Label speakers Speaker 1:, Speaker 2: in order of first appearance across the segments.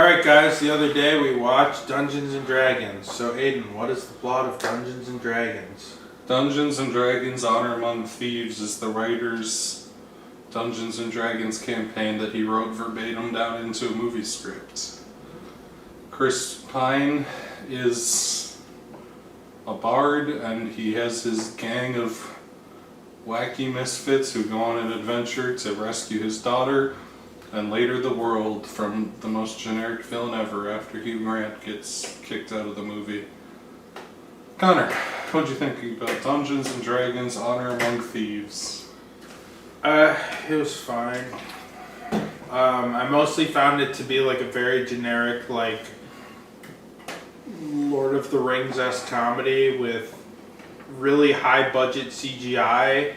Speaker 1: Alright guys, the other day we watched Dungeons and Dragons. So Aiden, what is the plot of Dungeons and Dragons?
Speaker 2: Dungeons and Dragons Honor Among Thieves is the writer's Dungeons and Dragons campaign that he wrote verbatim down into a movie script. Chris Pine is a bard and he has his gang of wacky misfits who go on an adventure to rescue his daughter and later the world from the most generic villain ever after Hugh Grant gets kicked out of the movie. Connor, what'd you think about Dungeons and Dragons Honor Among Thieves?
Speaker 1: It was fine. I mostly found it to be like a very generic, like, Lord of the Rings-esque comedy with really high-budget CGI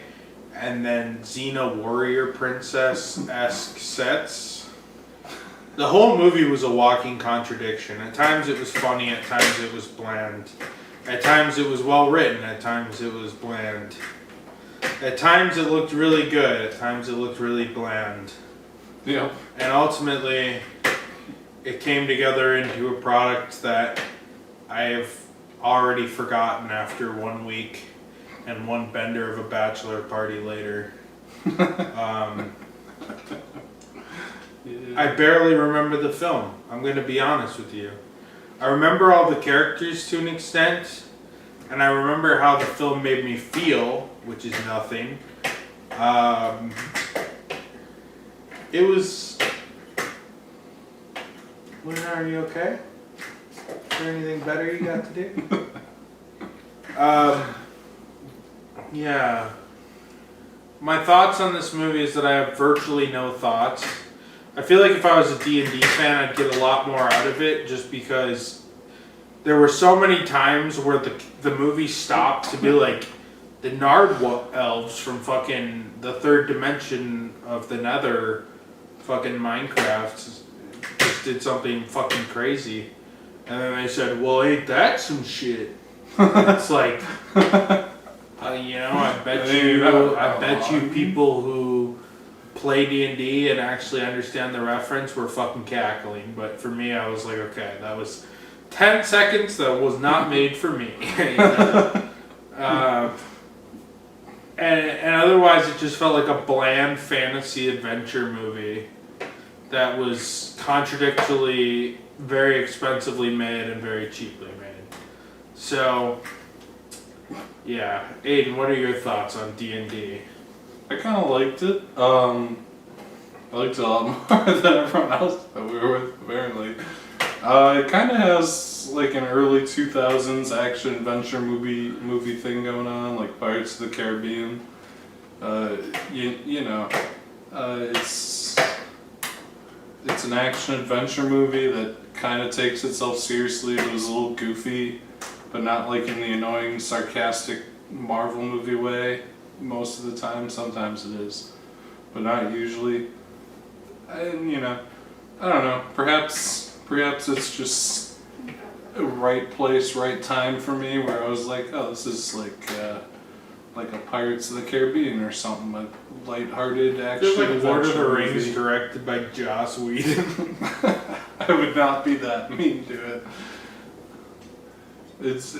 Speaker 1: and then Xena Warrior Princess-esque sets. The whole movie was a walking contradiction. At times it was funny, at times it was bland. At times it was well written, at times it was bland. At times it looked really good, at times it looked really bland.
Speaker 2: Yeah.
Speaker 1: And ultimately, it came together into a product that I have already forgotten after 1 week and one bender of a bachelor party later. I barely remember the film, I'm going to be honest with you. I remember all the characters to an extent, and I remember how the film made me feel, which is nothing. It was... Luna, are you okay? Is there anything better you got to do? Yeah. My thoughts on this movie is that I have virtually no thoughts. I feel like if I was a D&D fan, I'd get a lot more out of it just because there were so many times where the movie stopped to be like, the Nard elves from fucking the third dimension of the Nether fucking Minecraft just did something fucking crazy. And then they said, well, ain't that some shit? It's like, I bet you people who play D&D and actually understand the reference were fucking cackling. But for me, I was like, okay, that was 10 seconds that was not made for me. And otherwise, it just felt like a bland fantasy adventure movie that was contradictorily very expensively made and very cheaply made. So, yeah. Aiden, what are your thoughts on D&D?
Speaker 2: I kind of liked it. I liked it a lot more than everyone else that we were with, apparently. It kind of has like an early 2000s action adventure movie thing going on, like Pirates of the Caribbean. It's an action adventure movie that kind of takes itself seriously. It was a little goofy, but not like in the annoying, sarcastic Marvel movie way most of the time. Sometimes it is, but not usually. And I don't know. Perhaps it's just a right place, right time for me, where I was like, oh, this is like a Pirates of the Caribbean or something, a lighthearted action
Speaker 1: Feels like Lord of the
Speaker 2: movie.
Speaker 1: Rings directed by Joss Whedon.
Speaker 2: I would not be that mean to it. It's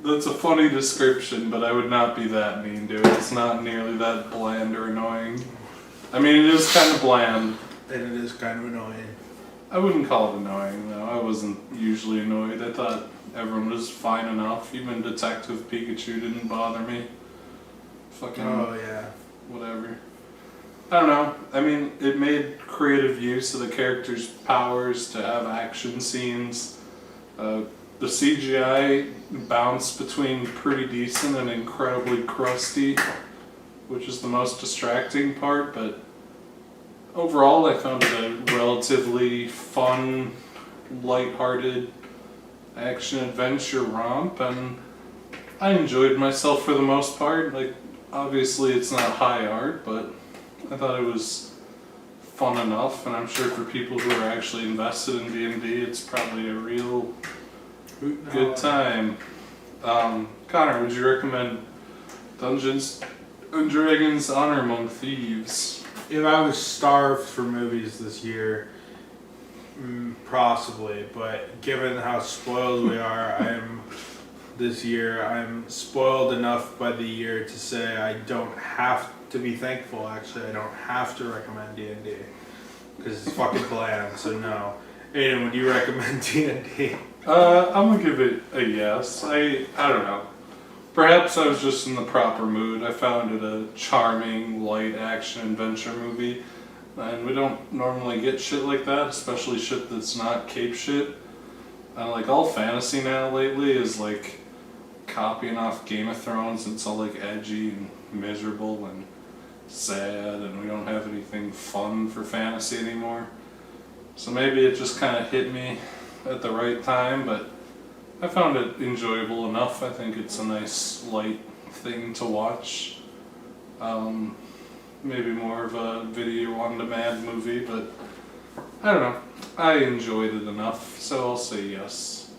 Speaker 2: that's a funny description, but I would not be that mean to it. It's not nearly that bland or annoying. I mean, it is kind of bland.
Speaker 1: And it is kind of annoying.
Speaker 2: I wouldn't call it annoying, though. I wasn't usually annoyed. I thought everyone was fine enough. Even Detective Pikachu didn't bother me. Fucking...
Speaker 1: Oh, yeah.
Speaker 2: Whatever. I don't know. I mean, it made creative use of the characters' powers to have action scenes. The CGI bounced between pretty decent and incredibly crusty, which is the most distracting part, but overall I found it a relatively fun, lighthearted action-adventure romp, and I enjoyed myself for the most part. Like, obviously it's not high art, but I thought it was fun enough, and I'm sure for people who are actually invested in D&D, it's probably a real good time. Connor, would you recommend Dungeons and Dragons Honor Among Thieves?
Speaker 1: If I was starved for movies this year, possibly. But given how spoiled we are, this year. I'm spoiled enough by the year to say I don't have to be thankful. Actually, I don't have to recommend D&D because it's fucking bland. So no. Aiden, would you recommend D&D?
Speaker 2: I'm gonna give it a yes. I don't know. Perhaps I was just in the proper mood. I found it a charming, light action adventure movie. And we don't normally get shit like that, especially shit that's not cape shit. Like all fantasy now lately is like copying off Game of Thrones. It's all like edgy and miserable and sad, and we don't have anything fun for fantasy anymore. So maybe it just kind of hit me at the right time, but I found it enjoyable enough. I think it's a nice, light thing to watch. Maybe more of a video on demand movie, but I don't know. I enjoyed it enough, so I'll say yes.